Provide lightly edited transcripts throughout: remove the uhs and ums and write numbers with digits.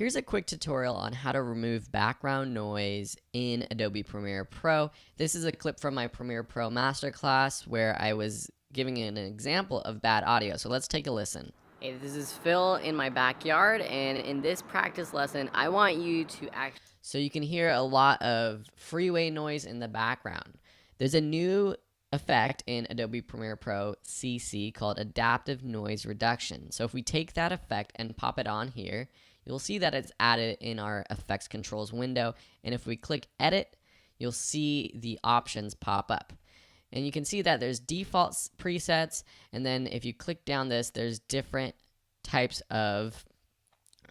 Here's a quick tutorial on how to remove background noise in Adobe Premiere Pro. This is a clip from my Premiere Pro masterclass where I was giving an example of bad audio. So let's take a listen. Hey, this is Phil in my backyard, and in this practice lesson, I want you to So you can hear a lot of freeway noise in the background. There's a new effect in Adobe Premiere Pro CC called Adaptive Noise Reduction. So if we take that effect and pop it on here, you'll see that it's added in our effects controls window, and if we click edit, you'll see the options pop up. And you can see that there's default presets, and then if you click down this, there's different types of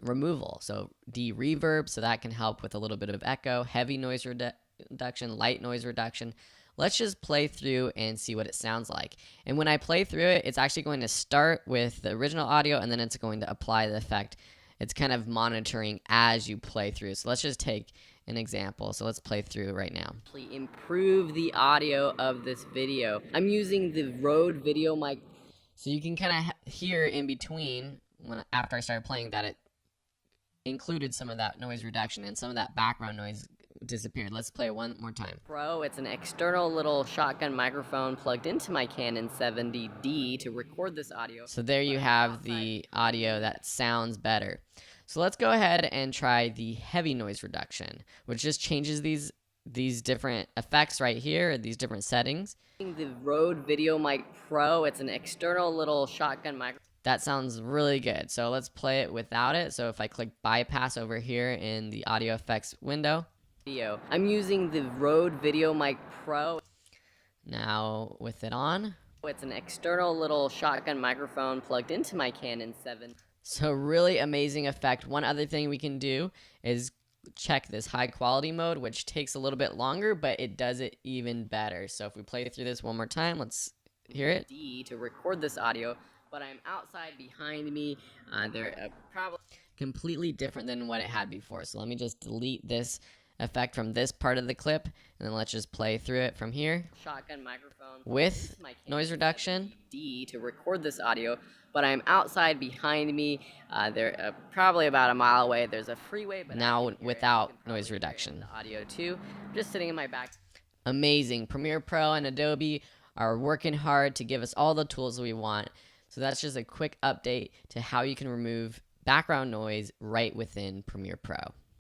removal. So de-reverb, so that can help with a little bit of echo, heavy noise reduction, light noise reduction. Let's just play through and see what it sounds like. And when I play through it, it's actually going to start with the original audio, and then it's going to apply the effect. It's kind of monitoring as you play through. So let's just take an example. So let's play through right now. Improve the audio of this video. I'm using the Rode video mic. So you can kind of hear in between, after I started playing, that it included some of that noise reduction and some of that background noise disappeared. Let's play it one more time. Pro, it's an external little shotgun microphone plugged into my Canon 70D to record this audio. So there you have the audio that sounds better. So let's go ahead and try the heavy noise reduction, which just changes these different effects right here, these different settings. The Rode Video Mic Pro, it's an external little shotgun microphone. That sounds really good. So let's play it without it. So if I click bypass over here in the audio effects window, I'm using the Rode Video Mic Pro. Now with it on, it's an external little shotgun microphone plugged into my Canon 7. So really amazing effect. One other thing we can do is check this high quality mode, which takes a little bit longer, but it does it even better. So if we play through this one more time, let's hear it. To record this audio, but I'm outside behind me. They're probably completely different than what it had before. So let me just delete this effect from this part of the clip, and then let's just play through it from here. Shotgun microphone with noise reduction to record this audio, but I'm outside behind me. They're probably about a mile away. There's a freeway, but now without noise reduction. Audio too. I'm just sitting in my back. Amazing. Premiere Pro and Adobe are working hard to give us all the tools we want. So that's just a quick update to how you can remove background noise right within Premiere Pro.